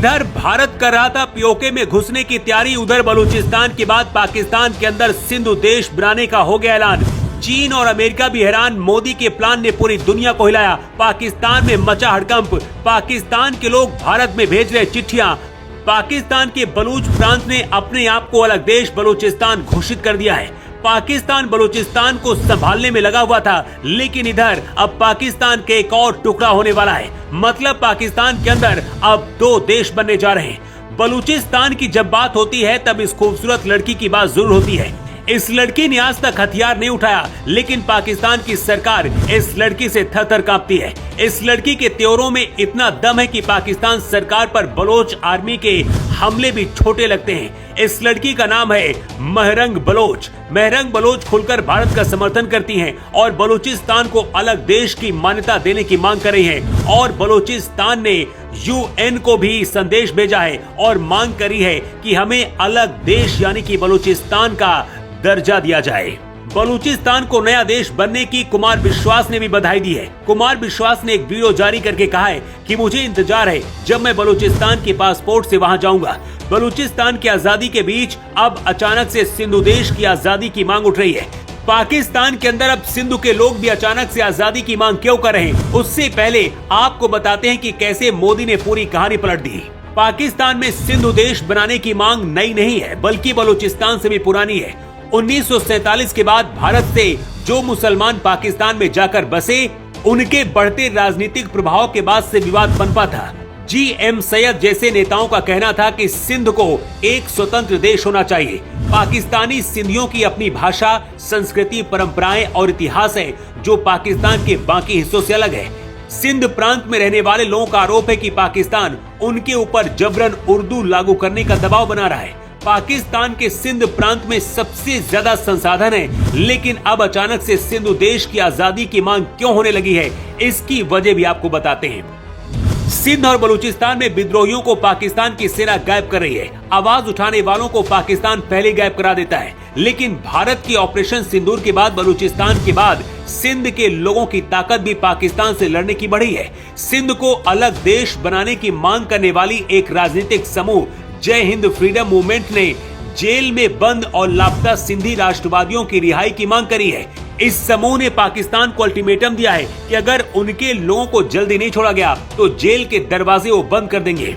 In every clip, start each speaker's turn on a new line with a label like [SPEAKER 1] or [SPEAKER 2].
[SPEAKER 1] इधर भारत कर रहा था पीओके में घुसने की तैयारी, उधर बलूचिस्तान के बाद पाकिस्तान के अंदर सिंधु देश बनाने का हो गया ऐलान। चीन और अमेरिका भी हैरान, मोदी के प्लान ने पूरी दुनिया को हिलाया। पाकिस्तान में मचा हड़कंप, पाकिस्तान के लोग भारत में भेज रहे चिट्ठियां। पाकिस्तान के बलूच प्रांत ने अपने आप को अलग देश बलूचिस्तान घोषित कर दिया है। पाकिस्तान बलूचिस्तान को संभालने में लगा हुआ था, लेकिन इधर अब पाकिस्तान के एक और टुकड़ा होने वाला है। मतलब पाकिस्तान के अंदर अब दो देश बनने जा रहे हैं। बलूचिस्तान की जब बात होती है तब इस खूबसूरत लड़की की बात जरूर होती है। इस लड़की ने आज तक हथियार नहीं उठाया, लेकिन पाकिस्तान की सरकार इस लड़की से थर-थर कांपती है। इस लड़की के त्योरों में इतना दम है कि पाकिस्तान सरकार पर बलोच आर्मी के हमले भी छोटे लगते हैं। इस लड़की का नाम है महरंग बलोच। महरंग बलोच खुलकर भारत का समर्थन करती हैं और बलूचिस्तान को अलग देश की मान्यता देने की मांग कर रही हैं। और बलूचिस्तान ने यूएन को भी संदेश भेजा है और मांग करी है कि हमें अलग देश यानी कि बलूचिस्तान का दर्जा दिया जाए। बलूचिस्तान को नया देश बनने की कुमार विश्वास ने भी बधाई दी है। कुमार विश्वास ने एक वीडियो जारी करके कहा है कि मुझे इंतजार है जब मैं बलूचिस्तान के पासपोर्ट से वहां जाऊंगा। बलूचिस्तान की आजादी के बीच अब अचानक से सिंधु देश की आजादी की मांग उठ रही है। पाकिस्तान के अंदर अब सिंधु के लोग भी अचानक से आजादी की मांग क्यों कर रहे हैं, उससे पहले आपको बताते हैं कि कैसे मोदी ने पूरी कहानी पलट दी। पाकिस्तान में सिंधु देश बनाने की मांग नई नहीं है, बल्कि बलूचिस्तान से भी पुरानी है। 1947 के बाद भारत से जो मुसलमान पाकिस्तान में जाकर बसे, उनके बढ़ते राजनीतिक प्रभाव के बाद से विवाद पनपा था। GM सैयद जैसे नेताओं का कहना था कि सिंध को एक स्वतंत्र देश होना चाहिए। पाकिस्तानी सिंधियों की अपनी भाषा, संस्कृति, परंपराएं और इतिहास है जो पाकिस्तान के बाकी हिस्सों से अलग है। सिंध प्रांत में रहने वाले लोगों का आरोप है कि पाकिस्तान उनके ऊपर जबरन उर्दू लागू करने का दबाव बना रहा है। पाकिस्तान के सिंध प्रांत में सबसे ज्यादा संसाधन है, लेकिन अब अचानक से सिंधु देश की आजादी की मांग क्यों होने लगी है, इसकी वजह भी आपको बताते हैं। सिंध और बलूचिस्तान में विद्रोहियों को पाकिस्तान की सेना गायब कर रही है। आवाज उठाने वालों को पाकिस्तान पहले गायब करा देता है, लेकिन भारत की ऑपरेशन सिंदूर के बाद बलूचिस्तान के बाद सिंध के लोगों की ताकत भी पाकिस्तान से लड़ने की बढ़ी है। सिंध को अलग देश बनाने की मांग करने वाली एक राजनीतिक समूह जय हिंद फ्रीडम मूवमेंट ने जेल में बंद और लापता सिंधी राष्ट्रवादियों की रिहाई की मांग करी है। इस समूह ने पाकिस्तान को अल्टीमेटम दिया है कि अगर उनके लोगों को जल्दी नहीं छोड़ा गया तो जेल के दरवाजे वो बंद कर देंगे।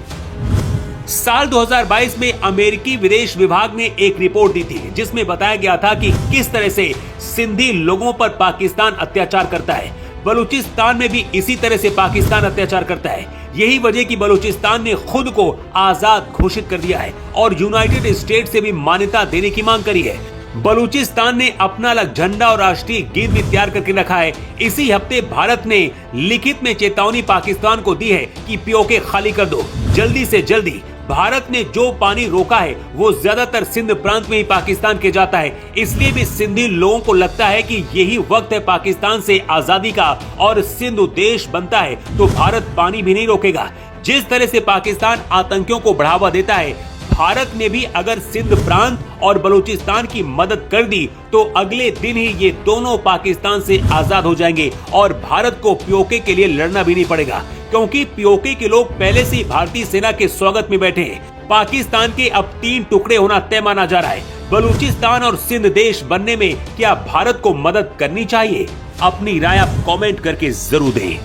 [SPEAKER 1] साल 2022 में अमेरिकी विदेश विभाग ने एक रिपोर्ट दी थी, जिसमें बताया गया था कि किस तरह से सिंधी लोगों पर पाकिस्तान अत्याचार करता है। बलूचिस्तान में भी इसी तरह से पाकिस्तान अत्याचार करता है। यही वजह कि बलूचिस्तान ने खुद को आजाद घोषित कर दिया है और यूनाइटेड स्टेट से भी मान्यता देने की मांग करी है। बलूचिस्तान ने अपना अलग झंडा और राष्ट्रीय गीत भी तैयार करके रखा है। इसी हफ्ते भारत ने लिखित में चेतावनी पाकिस्तान को दी है कि पीओके खाली कर दो जल्दी से जल्दी। भारत ने जो पानी रोका है वो ज्यादातर सिंध प्रांत में ही पाकिस्तान के जाता है, इसलिए भी सिंधी लोगों को लगता है कि यही वक्त है पाकिस्तान से आजादी का और सिंधु देश बनता है तो भारत पानी भी नहीं रोकेगा। जिस तरह से पाकिस्तान आतंकियों को बढ़ावा देता है, भारत ने भी अगर सिंध प्रांत और बलूचिस्तान की मदद कर दी तो अगले दिन ही ये दोनों पाकिस्तान से आजाद हो जाएंगे और भारत को पीओके के लिए लड़ना भी नहीं पड़ेगा, क्योंकि पीओके के लोग पहले से ही भारतीय सेना के स्वागत में बैठे हैं। पाकिस्तान के अब 3 टुकड़े होना तय माना जा रहा है। बलूचिस्तान और सिंध देश बनने में क्या भारत को मदद करनी चाहिए? अपनी राय आप कमेंट करके जरूर दें।